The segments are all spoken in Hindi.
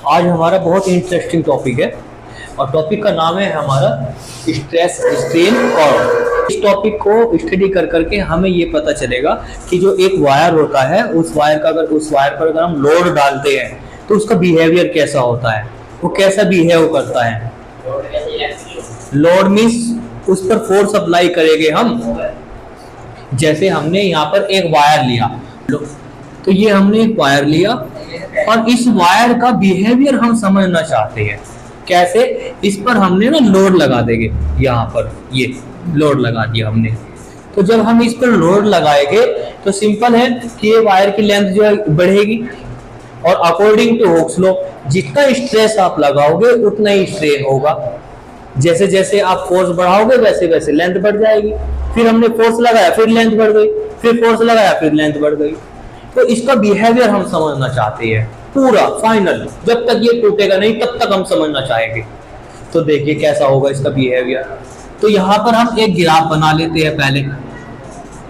आज हमारा बहुत इंटरेस्टिंग टॉपिक है और टॉपिक का नाम है हमारा स्ट्रेस स्ट्रेन कर्व। इस टॉपिक को स्टडी कर करके हमें ये पता चलेगा कि जो एक वायर होता है उस वायर पर अगर हम लोड डालते हैं तो उसका बिहेवियर कैसा होता है, वो कैसा बिहेव करता है। लोड मीन्स उस पर फोर्स अप्लाई करेंगे हम। जैसे हमने यहाँ पर एक वायर लिया, तो ये हमने एक वायर लिया और इस वायर का बिहेवियर हम समझना चाहते हैं। कैसे? इस पर हमने ना लोड लगा देंगे, यहाँ पर ये लोड लगा दिया हमने। तो जब हम इस पर लोड लगाएंगे तो सिंपल है कि ये वायर की लेंथ जो है बढ़ेगी और अकॉर्डिंग टू हुक्स लॉ जितना स्ट्रेस आप लगाओगे उतना ही स्ट्रेन होगा। जैसे जैसे आप फोर्स बढ़ाओगे वैसे वैसे लेंथ बढ़ जाएगी। फिर हमने फोर्स लगाया फिर लेंथ बढ़ गई, फिर फोर्स लगाया फिर लेंथ बढ़ गई। तो इसका बिहेवियर हम समझना चाहते हैं पूरा फाइनल। जब तक ये टूटेगा नहीं तब तक हम समझना चाहेंगे। तो देखिए कैसा होगा इसका बिहेवियर। तो यहाँ पर हम एक ग्राफ बना लेते हैं। पहले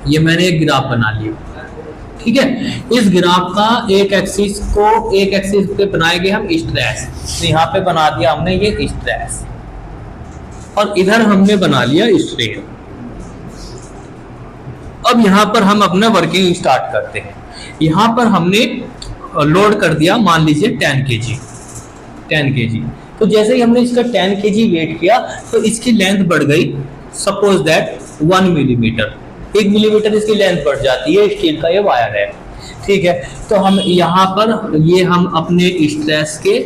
ये मैंने एक ग्राफ बना लिया, ठीक है। इस ग्राफ का एक एक्सिस पे बनाएंगे हम स्ट्रेस। तो यहाँ पे बना दिया हमने ये स्ट्रेस और इधर हमने बना लिया स्ट्रेन। अब यहाँ पर हम अपना वर्किंग स्टार्ट करते हैं। यहाँ पर हमने लोड कर दिया, मान लीजिए 10 kg। तो जैसे ही हमने इसका 10 kg वेट किया तो इसकी लेंथ बढ़ गई, सपोज दैट 1 मिलीमीटर। 1 मिलीमीटर इसकी लेंथ बढ़ जाती है। स्टील का ये वायर है, ठीक है। तो हम यहाँ पर ये हम अपने स्ट्रेस के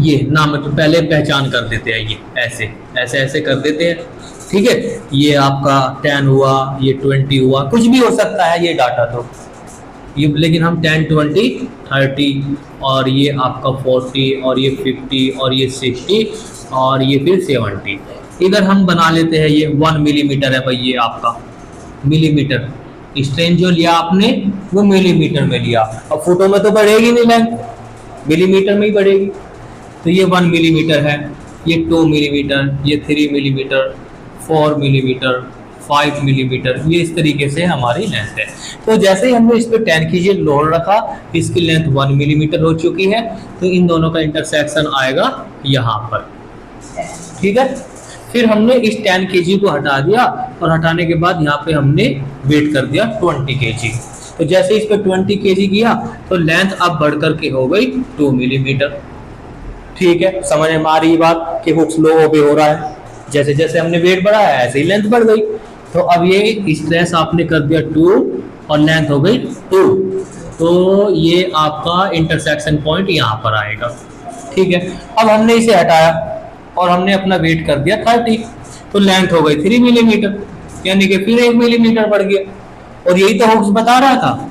ये नाम तो पहले पहचान कर देते हैं। ये ऐसे ऐसे ऐसे कर देते हैं, ठीक है। ये आपका 10 हुआ, ये 20 हुआ, कुछ भी हो सकता है ये डाटा। तो ये लेकिन हम 10, 20, 30 और ये आपका 40 और ये 50 और ये 60 और ये फिर 70। इधर हम बना लेते हैं ये 1 मिलीमीटर है भाई, ये आपका मिलीमीटर। स्ट्रेन जो लिया आपने वो मिलीमीटर में लिया। अब फुटों में तो बढ़ेगी नहीं लेंथ, मिलीमीटर में ही बढ़ेगी। तो ये 1 मिलीमीटर है, ये 2 मिलीमीटर, ये 3 मिलीमीटर, 4 मिलीमीटर, 5 मिलीमीटर। ये इस तरीके से हमारी लेंथ है। तो जैसे ही हमने इस पर 10 kg लोड रखा, इसकी लेंथ 1 मिलीमीटर हो चुकी है। तो इन दोनों का इंटरसेक्शन आएगा यहाँ पर, ठीक है। फिर हमने इस 10 kg को हटा दिया और हटाने के बाद यहाँ पे हमने वेट कर दिया 20 kg। तो जैसे इस पर 20 kg किया तो लेंथ अब बढ़ करके हो गई 2 मिलीमीटर, ठीक है। समझ में आ रही बात कि हुक्स लॉ ओबे हो रहा है। जैसे जैसे हमने वेट बढ़ाया ऐसे ही लेंथ बढ़ गई। तो अब ये स्ट्रेस आपने कर दिया 2 और लेंथ हो गई 2। तो ये आपका इंटरसेक्शन पॉइंट यहाँ पर आएगा, ठीक है। अब हमने इसे हटाया और हमने अपना वेट कर दिया 30। तो लेंथ हो गई 3 मिलीमीटर, यानी कि फिर 1 मिलीमीटर बढ़ गया। और यही तो हुक्स बता रहा था।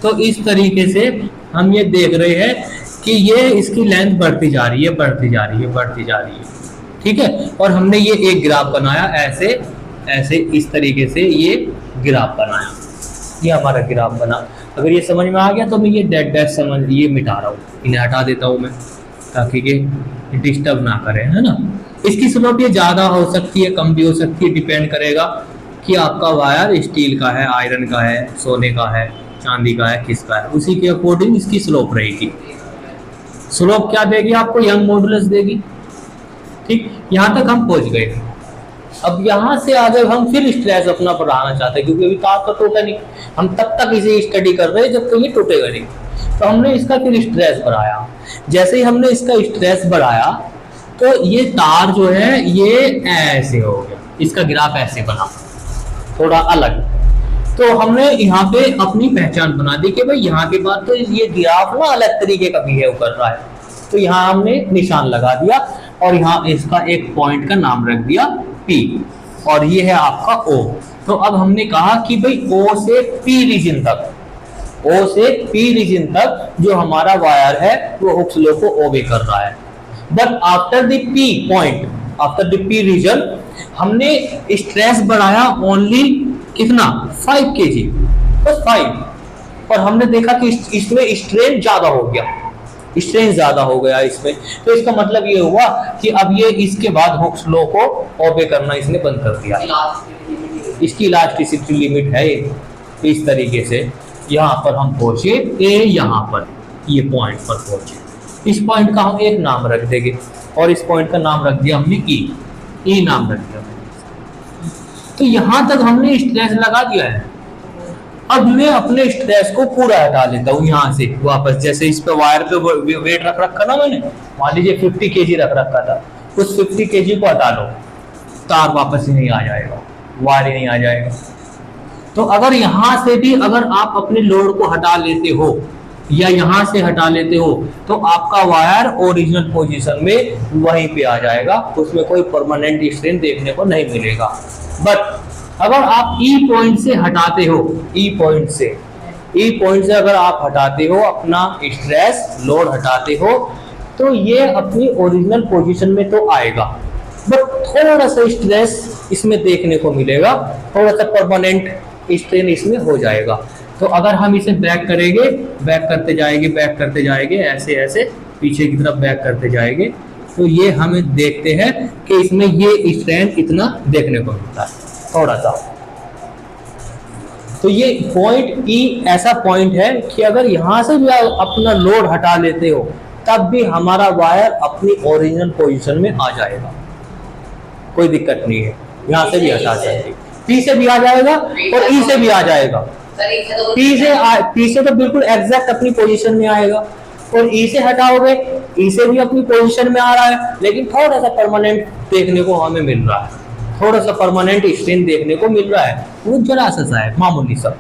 तो इस तरीके से हम ये देख रहे हैं कि ये इसकी लेंथ बढ़ती जा रही है, बढ़ती जा रही है, बढ़ती जा रही है, ठीक है। और हमने ये एक ग्राफ बनाया ऐसे ऐसे इस तरीके से ये ग्राफ बनाया। ये हमारा ग्राफ बना। अगर ये समझ में आ गया तो मैं ये डेड डैश समझ ये मिटा रहा हूँ, इन्हें हटा देता हूँ मैं ताकि ये डिस्टर्ब ना करे, है ना। इसकी स्लोप ये ज़्यादा हो सकती है, कम भी हो सकती है, डिपेंड करेगा कि आपका वायर स्टील का है, आयरन का है, सोने का है, चांदी का है, किसका है। उसी के अकॉर्डिंग इसकी स्लोप रहेगी। स्लोप क्या देगी आपको? यंग मॉडुलस देगी, ठीक। यहाँ तक हम पहुँच गए। अब यहाँ से आगे हम फिर स्ट्रेस अपना बढ़ाना चाहते हैं, क्योंकि अभी तार तो टूटा नहीं। हम तब तक इसे स्टडी कर रहे हैं जब तक ये टूटेगा नहीं। तो हमने इसका फिर स्ट्रेस बढ़ाया। जैसे ही हमने इसका स्ट्रेस बढ़ाया तो ये तार जो है ये ऐसे हो गया, इसका ग्राफ ऐसे बना थोड़ा अलग। तो हमने यहाँ पे अपनी पहचान बना दी कि भाई यहाँ के बाद तो ये ग्राफ ना अलग तरीके का बिहेव कर रहा है। तो यहाँ हमने निशान लगा दिया और यहाँ इसका एक पॉइंट का नाम रख दिया P और ये है आपका O। तो अब हमने कहा कि भाई O से P रीजन तक जो हमारा वायर है वो हुक्स लॉ को ओबे कर रहा है। But after the P point, after the P region हमने स्ट्रेस बढ़ाया ओनली कितना? 5 kg, बस 5। और हमने देखा कि इसमें स्ट्रेन ज्यादा हो गया, स्ट्रेन ज्यादा हो गया इसमें। तो इसका मतलब ये हुआ कि अब ये इसके बाद हुक्स लॉ को ओबे करना इसने बंद कर दिया। इसकी इलास्टिसिटी लिमिट है इस तरीके से। यहाँ पर हम पहुंचे, यहाँ पर ये पॉइंट पर पहुंचे, इस पॉइंट का हम एक नाम रख देंगे और इस पॉइंट का नाम रख दिया हमने ई नाम रख दिया। तो यहां तक हमने स्ट्रेस लगा दिया है। अब मैं अपने स्ट्रेस को पूरा हटा लेता हूँ यहाँ से वापस। जैसे इस पे वायर पे वेट रख रखा ना मैंने, मान लीजिए 50 केजी रख रखा था, उस 50 केजी को हटा लो, तार वापस ही नहीं आ जाएगा, वायर ही नहीं आ जाएगा। तो अगर यहाँ से भी अगर आप अपने लोड को हटा लेते हो या यहाँ से हटा लेते हो तो आपका वायर ओरिजिनल पोजीशन में वहीं पे आ जाएगा, उसमें कोई परमानेंट स्ट्रेन देखने को नहीं मिलेगा। बट अगर आप ई पॉइंट से हटाते हो, ई पॉइंट से अगर आप हटाते हो अपना स्ट्रेस, लोड हटाते हो, तो ये अपनी ओरिजिनल पोजीशन में तो आएगा, बट थोड़ा सा स्ट्रेस इसमें देखने को मिलेगा, थोड़ा सा परमानेंट स्ट्रेन इसमें हो जाएगा। तो अगर हम इसे बैक करेंगे, बैक करते जाएंगे ऐसे ऐसे पीछे की तरफ बैक करते जाएंगे, तो ये हमें देखते हैं कि इसमें ये स्ट्रेन इतना देखने को मिलता है थोड़ा सा। तो ये पॉइंट ई ऐसा पॉइंट है कि अगर यहाँ से भी अपना लोड हटा लेते हो तब भी हमारा वायर अपनी ओरिजिनल पोजीशन में आ जाएगा, कोई दिक्कत नहीं है। यहाँ से भी हटा सकते, पी से भी आ जाएगा और ई से भी आ जाएगा। पी से तो बिल्कुल एग्जैक्ट अपनी पोजीशन में आएगा और ई से हटाओगे, ई से भी अपनी पोजीशन में आ रहा है, लेकिन थोड़ा सा परमानेंट देखने को हमें मिल रहा है, थोड़ा सा परमानेंट स्ट्रेन देखने को मिल रहा है, वो जरा सा है, मामूली सा।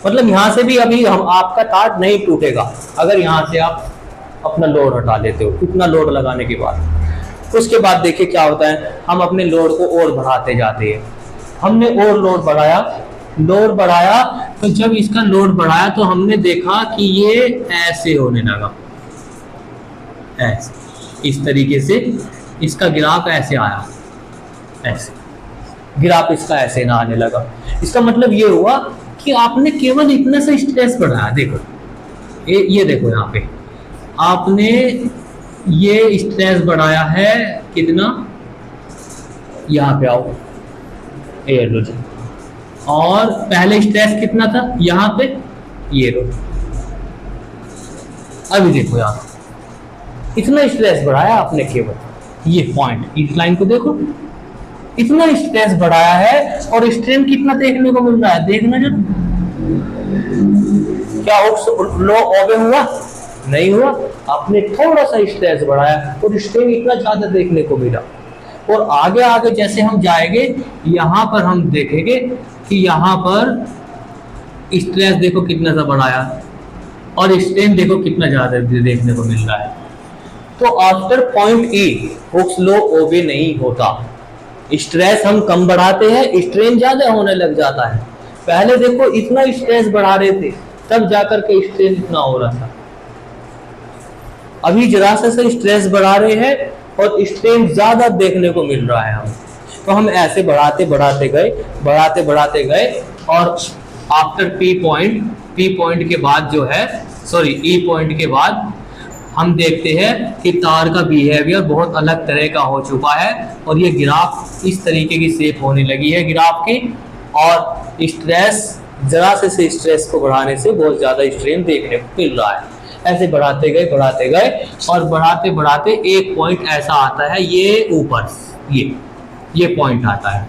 मतलब यहाँ से भी अभी हम आपका तार नहीं टूटेगा अगर यहाँ से आप अपना लोड हटा लेते हो, इतना लोड लगाने के बाद। उसके बाद देखिए क्या होता है, हम अपने लोड को और बढ़ाते जाते हैं। हमने और लोड बढ़ाया, तो जब इसका लोड बढ़ाया तो हमने देखा कि ये ऐसे होने लगा, ऐसे इस तरीके से इसका ग्राफ ऐसे आया, ऐसे ग्राफ इसका ऐसे ना आने लगा। इसका मतलब ये हुआ कि आपने केवल इतना सा स्ट्रेस बढ़ाया। देखो ये देखो यहाँ पे आपने ये स्ट्रेस बढ़ाया है कितना, यहाँ पे आओ, ये लो जी, और पहले स्ट्रेस कितना था यहाँ पे, ये लो। अभी देखो यहाँ इतना स्ट्रेस बढ़ाया आपने केवल, ये पॉइंट इस लाइन को देखो, इतना स्ट्रेस बढ़ाया है और स्ट्रेन कितना देखने को मिल रहा है, देखना जो क्या लो ओबे हुआ नहीं हुआ, आपने थोड़ा सा स्ट्रेस बढ़ाया और स्ट्रेन इतना ज्यादा देखने को मिला। और आगे आगे जैसे हम जाएंगे यहाँ पर हम देखेंगे कि यहाँ पर स्ट्रेस देखो कितना सा बढ़ाया और स्ट्रेन देखो कितना ज्यादा देखने को मिल रहा है। तो आफ्टर पॉइंट ई हुक्स लॉ ओबे नहीं होता, स्ट्रेस हम कम बढ़ाते हैं, स्ट्रेन ज्यादा होने लग जाता है। पहले देखो इतना स्ट्रेस बढ़ा रहे थे तब जाकर के स्ट्रेन इतना हो रहा था, अभी जरा सा स्ट्रेस बढ़ा रहे हैं और स्ट्रेन ज्यादा देखने को मिल रहा है हम। तो हम ऐसे बढ़ाते बढ़ाते गए और आफ्टर पी पॉइंट के बाद जो है, सॉरी ई पॉइंट के बाद हम देखते हैं कि तार का बिहेवियर बहुत अलग तरह का हो चुका है और ये ग्राफ इस तरीके की शेप होने लगी है ग्राफ की, और स्ट्रेस जरा से स्ट्रेस को बढ़ाने से बहुत ज्यादा स्ट्रेन देखने को मिल रहा है। ऐसे बढ़ाते गए और बढ़ाते एक पॉइंट ऐसा आता है, ये ऊपर ये पॉइंट आता है,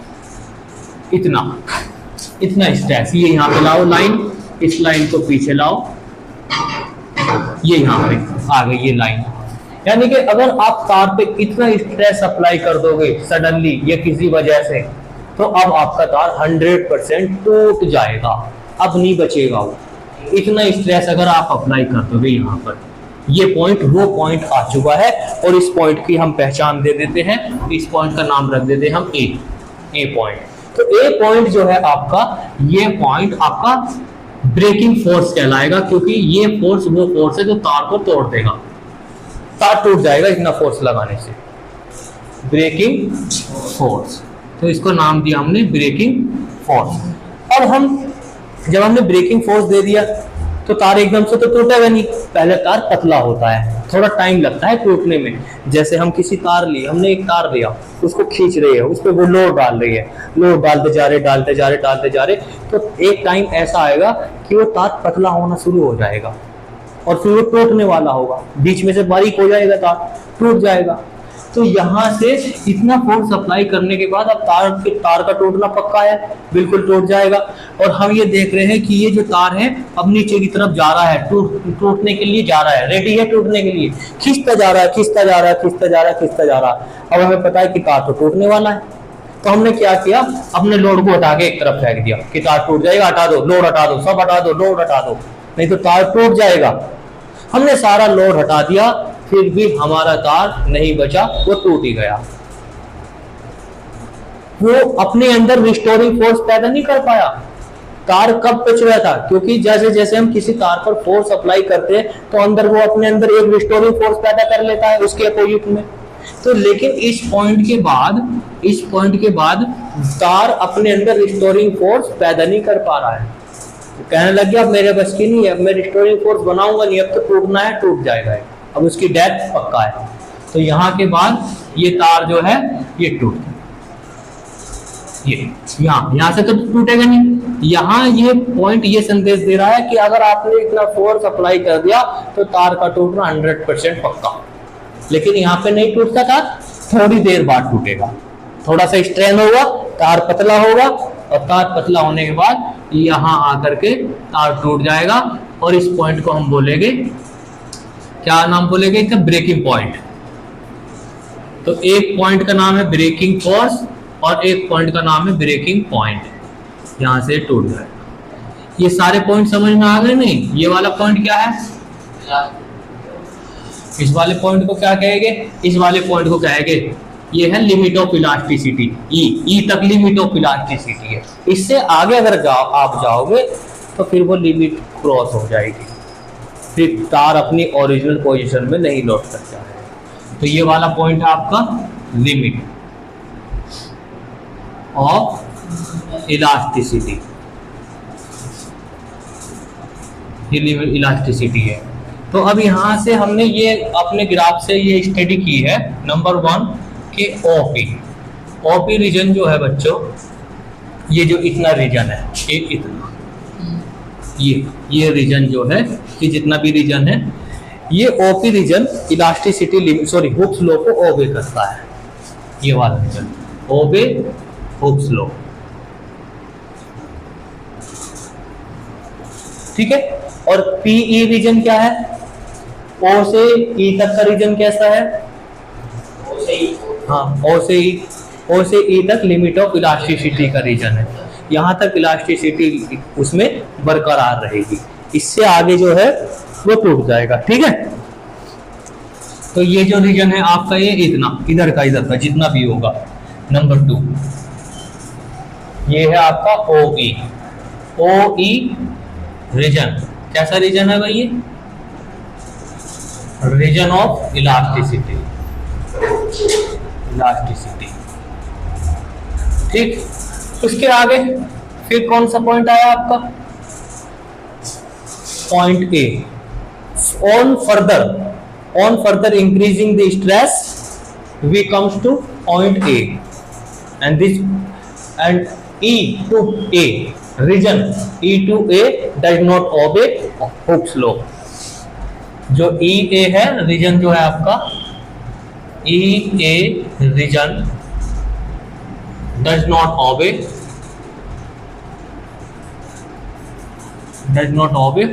इतना स्ट्रेस, ये यहाँ पे लाओ लाइन, इस लाइन को पीछे लाओ, ये यहाँ पे आ गई ये लाइन। यानी कि अगर आप तार पे इतना स्ट्रेस अप्लाई कर दोगे सडनली या किसी वजह से, तो अब आपका तार 100% टूट जाएगा, अब नहीं बचेगा वो। इतना स्ट्रेस अगर आप अप्लाई कर दोगे यहाँ पर, ये पॉइंट वो पॉइंट आ चुका है और इस पॉइंट की हम पहचान दे देते हैं, इस पॉइंट का नाम रख देते हैं हम ए पॉइंट। तो ए पॉइंट जो है आपका, ये पॉइंट आपका ब्रेकिंग फोर्स कहलाएगा, क्योंकि ये फोर्स वो फोर्स है जो तार को तोड़ देगा, तार टूट जाएगा इतना फोर्स लगाने से, ब्रेकिंग फोर्स। तो इसको नाम दिया हमने ब्रेकिंग फोर्स। और हम जब हमने ब्रेकिंग फोर्स दे दिया तो तार एकदम से तो टूटेगा नहीं, पहले तार पतला होता है, थोड़ा टाइम लगता है टूटने में। जैसे हम किसी तार लिए, हमने एक तार लिया, उसको खींच रहे हैं, उस पर वो लोड डाल रही है, लोड डालते जा रहे, तो एक टाइम ऐसा आएगा कि वो तार पतला होना शुरू हो जाएगा, और फिर वो टूटने वाला होगा, बीच में से बारीक हो जाएगा तार, टूट जाएगा। तो यहाँ से इतना फोर्स अप्लाई करने के बाद अब तार का टूटना पक्का है, बिल्कुल टूट जाएगा। और हम ये देख रहे हैं कि ये जो तार है अब नीचे की तरफ जा रहा है, टूटने के लिए जा रहा है, रेडी है टूटने के लिए, खींचता जा रहा है, खींचता जा रहा है, खींचता जा रहा है, खींचता जा रहा है। अब हमें पता है कि तार तो टूटने वाला है, तो हमने क्या किया, अपने लोड को हटा के एक तरफ फेंक दिया कि तार टूट जाएगा, हटा दो, लोड हटा दो, सब हटा दो, लोड हटा दो, नहीं तो तार टूट जाएगा। हमने सारा लोड हटा दिया, फिर भी हमारा तार नहीं बचा, वो टूट ही गया। वो अपने अंदर रिस्टोरिंग फोर्स पैदा नहीं कर पाया। तार कब बच रहा था, क्योंकि जैसे जैसे हम किसी तार पर फोर्स अप्लाई करते हैं तो अंदर वो अपने अंदर एक रिस्टोरिंग फोर्स पैदा कर लेता है उसके अपोजिट में। तो लेकिन इस पॉइंट के बाद तार अपने अंदर रिस्टोरिंग फोर्स पैदा नहीं कर पा रहा है, कहने लग गया अब मेरे बस की नहीं है, अब मैं रिस्टोरिंग फोर्स बनाऊंगा नहीं, अब तो टूटना है, टूट जाएगा, अब उसकी डेथ पक्का है। तो यहाँ के बाद ये तार जो है ये टूट, ये यहाँ से तो टूटेगा नहीं। यहाँ ये पॉइंट ये संदेश दे रहा है कि अगर आपने इतना फोर्स अप्लाई कर दिया तो तार का टूटना 100% पक्का। लेकिन यहाँ पे नहीं टूटता तार, थोड़ी देर बाद टूटेगा, थोड़ा सा स्ट्रेन होगा, तार पतला होगा, और तार पतला होने के बाद यहाँ आकर के तार टूट जाएगा। और इस पॉइंट को हम बोलेंगे, क्या नाम बोलेंगे इसका, ब्रेकिंग पॉइंट। तो एक पॉइंट का नाम है ब्रेकिंग फोर्स और एक पॉइंट का नाम है ब्रेकिंग पॉइंट। यहां से टूट जाएगा। ये सारे पॉइंट समझ में आ गए नहीं? ये वाला पॉइंट क्या है, इस वाले पॉइंट को क्या कहेंगे, इस वाले पॉइंट को कहेंगे, ये है लिमिट ऑफ इलास्टिसिटी, ई तक लिमिट ऑफ इलास्टिसिटी है। इससे आगे अगर आप जाओगे तो फिर वो लिमिट क्रॉस हो जाएगी, फिर तार अपनी ओरिजिनल पोजीशन में नहीं लौट सकता है। तो ये वाला पॉइंट है आपका लिमिट ऑफ इलास्टिसिटी, ये लिमिट इलास्टिसिटी है। तो अब यहाँ से हमने ये अपने ग्राफ से ये स्टडी की है नंबर 1 के ओपी रीजन जो है बच्चों, ये जो इतना रीजन है, ये इतना, ये रीजन जो है, कि जितना भी रीजन है, ये OP region elasticity limit Hooke's law को ओबे करता है। ये वाला रीजन ओबे हुक्स लॉ, ठीक है। और पीई रीजन क्या है, ओ से ई तक का रीजन कैसा है, ओ से ई तक लिमिट ऑफ इलास्टिसिटी का रीजन है। यहाँ तक इलास्टिसिटी उसमें बरकरार रहेगी, इससे आगे जो है वो टूट जाएगा, ठीक है। तो ये जो रीजन है आपका, ये इतना इधर का जितना भी होगा। नंबर 2 ये है आपका ओई रीजन। कैसा रीजन है भाई, ये रीजन ऑफ इलास्टिसिटी, ठीक। उसके आगे फिर कौन सा पॉइंट आया आपका, point A. on further increasing the stress we comes to point A, and E to A region, E to A does not obey Hooke's law। जो EA है रीजन जो है आपका, EA region does not obey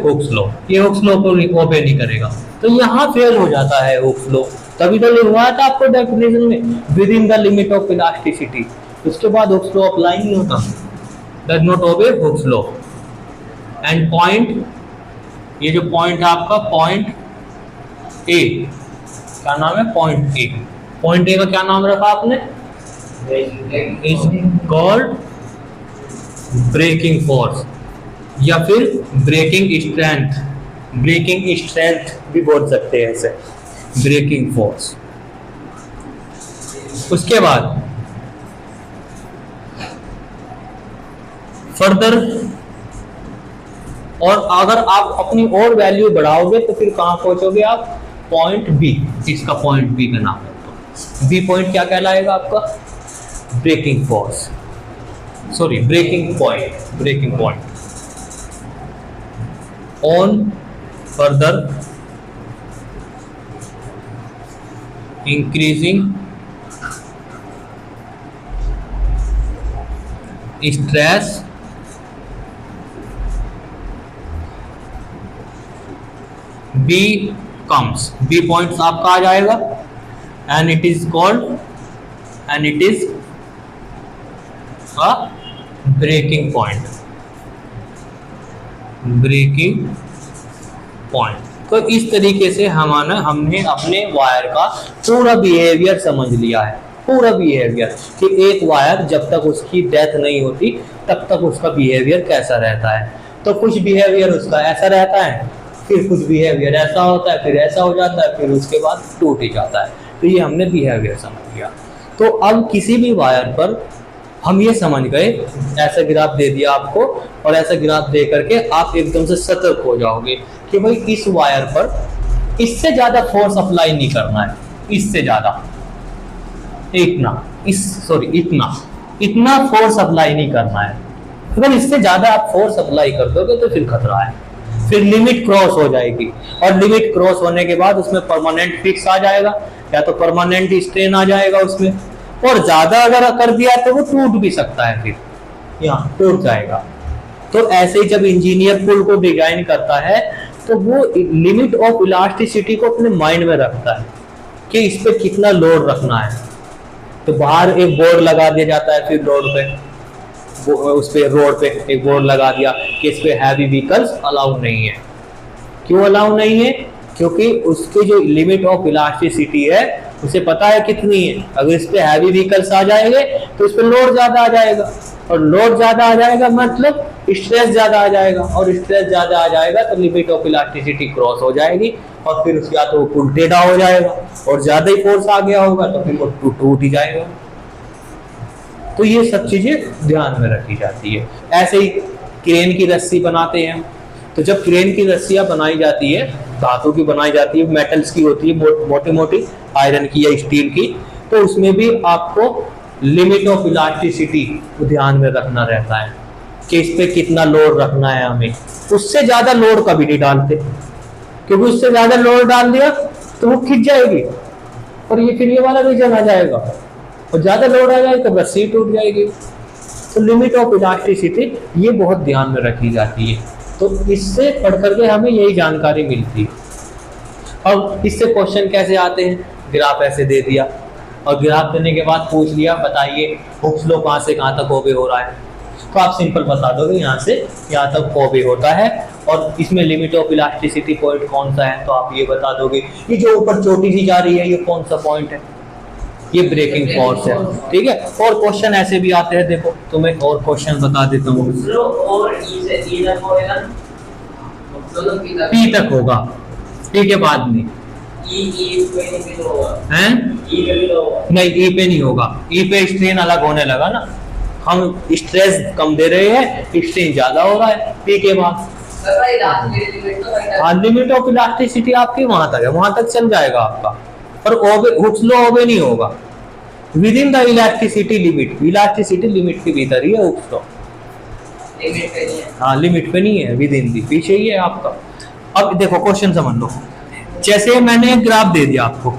Hooke's law। ये Hooke's law को ओबे नहीं करेगा, तो यहाँ फेल हो जाता है Hooke's law। तभी तो लिखवाया था आपको डेफिनेशन में, with in the limit of elasticity. उसके बाद Hooke's law अप्लाई नहीं होता, does not obey Hooke's law। And point, ये जो पॉइंट है आपका पॉइंट ए, क्या नाम है, पॉइंट ए। पॉइंट ए का क्या नाम रखा आपने, इज कॉल्ड ब्रेकिंग फोर्स, या फिर ब्रेकिंग स्ट्रेंथ भी बोल सकते हैं इसे, ब्रेकिंग फोर्स। उसके बाद फर्दर, और अगर आप अपनी और वैल्यू बढ़ाओगे तो फिर कहां पहुंचोगे आप, पॉइंट बी। इसका पॉइंट बी का नाम है, बी पॉइंट क्या कहलाएगा आपका, breaking force, breaking point on further increasing stress B comes, B points आपका आ जाएगा and it is called and it is a breaking point, breaking point। तो इस तरीके से हमने अपने वायर का पूरा बिहेवियर समझ लिया है, पूरा बिहेवियर कि एक वायर जब तक उसकी डेथ नहीं होती तब तक उसका बिहेवियर कैसा रहता है। तो कुछ बिहेवियर उसका ऐसा रहता है, फिर कुछ बिहेवियर ऐसा होता है, फिर ऐसा हो जाता है, फिर उसके बाद टूट ही जाता है। तो ये हमने बिहेवियर समझ लिया। तो अब किसी भी वायर पर हम ये समझ गए, ऐसा ग्राफ दे दिया आपको और ऐसा ग्राफ दे करके आप एकदम से सतर्क हो जाओगे कि भाई इस वायर पर इससे ज्यादा फोर्स अप्लाई नहीं करना है, इससे ज्यादा इतना फोर्स अप्लाई नहीं करना है। अगर इससे ज्यादा आप फोर्स अप्लाई कर दोगे तो फिर खतरा है, फिर लिमिट क्रॉस हो जाएगी और लिमिट क्रॉस होने के बाद उसमें परमानेंट फिक्स आ जाएगा या तो परमानेंट स्ट्रेन आ जाएगा उसमें, और ज्यादा अगर कर दिया तो वो टूट भी सकता है, फिर यहाँ टूट जाएगा। तो ऐसे ही जब इंजीनियर पुल को डिजाइन करता है तो वो लिमिट ऑफ इलास्टिसिटी को अपने माइंड में रखता है कि इस पे कितना लोड रखना है। तो बाहर एक बोर्ड लगा दिया जाता है, फिर रोड पे उस पे रोड पे एक बोर्ड लगा दिया कि इस पे हैवी व्हीकल्स अलाउ नहीं है। क्यों अलाउ नहीं है? क्योंकि उसकी जो लिमिट ऑफ इलास्टिसिटी है उसे पता है कितनी है। अगर इस पे हैवी व्हीकल्स आ जाएंगे तो इस पे लोड ज्यादा आ जाएगा, और लोड ज्यादा आ जाएगा मतलब स्ट्रेस ज्यादा आ जाएगा, और स्ट्रेस ज्यादा आ जाएगा तो लिमिट ऑफ इलास्टिसिटी क्रॉस हो जाएगी और फिर उसके बाद वो पुल टेढ़ा हो जाएगा, और ज्यादा ही फोर्स आ गया होगा तो फिर वो टूट ही जाएगा। तो ये सब चीजें ध्यान में रखी जाती है। ऐसे ही क्रेन की रस्सी बनाते हैं, तो जब क्रेन की रस्सियां बनाई जाती है, धातु की बनाई जाती है, मेटल्स की होती है, मोटी मोटी आयरन की या स्टील की, तो उसमें भी आपको लिमिट ऑफ इलास्टिसिटी को ध्यान में रखना रहता है कि इस पे कितना लोड रखना है हमें। उससे ज्यादा लोड कभी नहीं डालते, क्योंकि उससे ज्यादा लोड डाल दिया तो वो खिंच जाएगी और ये फिर ये वाला रीजन आ जाएगा, और ज्यादा लोड आ जाए तो रस्सी टूट जाएगी। तो लिमिट ऑफ इलास्टिसिटी ये बहुत ध्यान में रखी जाती है। तो इससे पढ़ करके हमें यही जानकारी मिलती है। अब इससे क्वेश्चन कैसे आते हैं? ग्राफ ऐसे दे दिया और ग्राफ देने के बाद पूछ लिया बताइए हुक्स लॉ कहाँ से कहाँ तक ओबे हो रहा है, तो आप सिंपल बता दोगे यहाँ से यहाँ तक ओबे होता है, और इसमें लिमिट ऑफ इलास्टिसिटी पॉइंट कौन सा है तो आप ये बता दोगे। ये जो ऊपर चोटी सी जा रही है ये कौन सा पॉइंट है? ये ब्रेकिंग फोर्स है, ठीक है। और क्वेश्चन ऐसे भी आते हैं, देखो तो मैं और क्वेश्चन बता देता हूँ। पी तक होगा, ठीक है, बाद में हैं? नहीं, ई पे नहीं होगा, ई पे स्ट्रेन अलग होने लगा ना, हम स्ट्रेस कम दे रहे हैं, स्ट्रेन ज्यादा हो रहा है पी के बाद। लिमिट ऑफ इलास्टिसिटी आपकी वहां तक है, वहां तक चल जाएगा आपका, पर हुक्स लॉ ओबे नहीं होगा। With in the elasticity limit, elasticity limit के भीतर ही है हुक्स लॉ, हाँ लिमिट पे नहीं है, विद इन दी पीछे ही है आपका। अब देखो क्वेश्चन समझ लो, जैसे मैंने एक ग्राफ दे दिया आपको,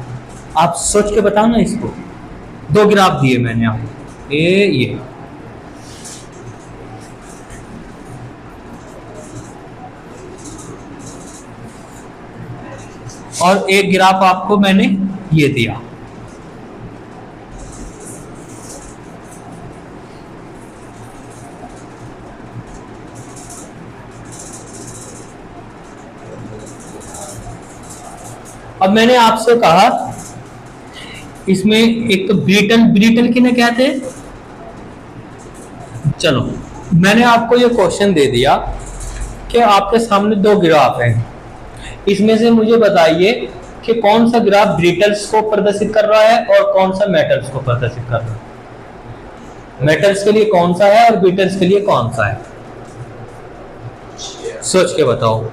आप सोच के बताओ ना इसको। दो ग्राफ दिए मैंने आपको, ये और एक ग्राफ आपको मैंने ये दिया। अब मैंने आपसे कहा इसमें एक तो ब्रिटल किन्हें कहते हैं। चलो मैंने आपको ये क्वेश्चन दे दिया कि आपके सामने दो ग्राफ हैं, इसमें से मुझे बताइए कि कौन सा ग्राफ ब्रिटल्स को प्रदर्शित कर रहा है और कौन सा मेटल्स को प्रदर्शित कर रहा है। मेटल्स के लिए कौन सा है और ब्रिटल्स के लिए कौन सा है, सोच के बताओ।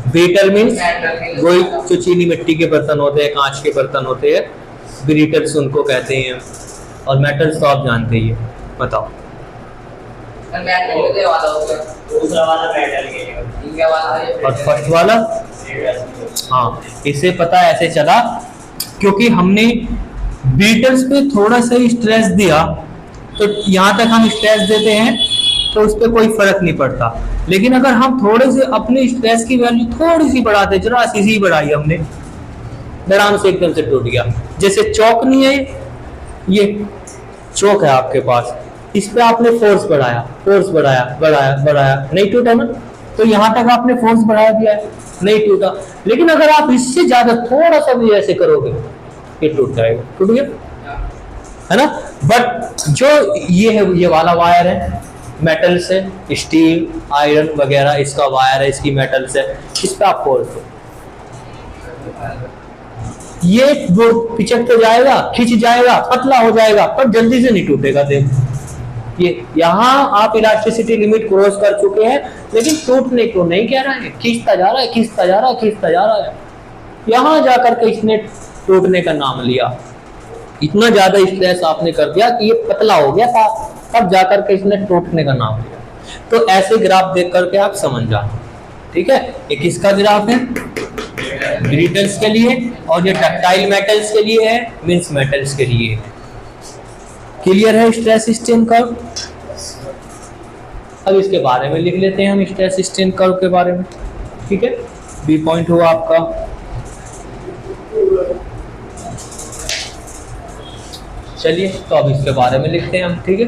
ब्रिटल मीन्स वही जो चीनी मिट्टी के बर्तन होते हैं, कांच के बर्तन होते हैं, ब्रिटल्स उनको कहते हैं, और मेटल्स तो आप जानते ही हैं, बताओ। दूसरा वाला मेटल के लिए और फर्स्ट वाला, हाँ इसे पता ऐसे चला क्योंकि हमने बीटल्स पे थोड़ा सा ही स्ट्रेस दिया, तो यहाँ तक हम स्ट्रेस देते हैं तो उस पर कोई फर्क नहीं पड़ता। लेकिन अगर हम थोड़े से अपने स्ट्रेस की वैल्यू थोड़ी सी बढ़ाते, जरा सी बढ़ाई हमने, आराम से एकदम से टूट गया। जैसे चौक नहीं है, ये चौक है आपके पास, इस पे आपने फोर्स बढ़ाया, फोर्स बढ़ाया बढ़ाया बढ़ाया, नहीं टूटा ना। तो यहाँ तक आपने फोर्स बढ़ा दिया है, नहीं टूटा। लेकिन अगर आप इससे ज्यादा थोड़ा सा भी ऐसे करोगे, ये टूट जाएगा, टूट गया है ना। बट जो ये है, ये वाला वायर है मेटल से, स्टील आयरन वगैरह इसका वायर है, इसकी मेटल से, इस पे आप फोर्स दो, ये वो पिचकते जाएगा, खिंच जाएगा, पतला हो जाएगा, पर जल्दी से नहीं टूटेगा। देखो ये यहाँ आप इलास्टिसिटी लिमिट क्रॉस कर चुके हैं, लेकिन टूटने को नहीं कह रहा है, खींचता जा रहा है, खींचता जा रहा है, खींचता जा रहा है। यहाँ जाकर के इसने टूटने का नाम लिया, इतना ज्यादा स्ट्रेस आपने कर दिया कि ये पतला हो गया था, तब जाकर के इसने टूटने का नाम लिया। तो ऐसे ग्राफ देख करके आप समझ जाना, ठीक है। ये किसका ग्राफ है? ब्रिटल्स के लिए, और ये डक्टाइल मेटल्स के लिए है, मींस मेटल्स के लिए है। क्लियर है स्ट्रेस स्ट्रेन कर्व? अब इसके बारे में लिख लेते हैं हम, स्ट्रेस स्ट्रेन कर्व के बारे में, ठीक है। बी पॉइंट हुआ आपका। चलिए तो अब इसके बारे में लिखते हैं हम, ठीक है।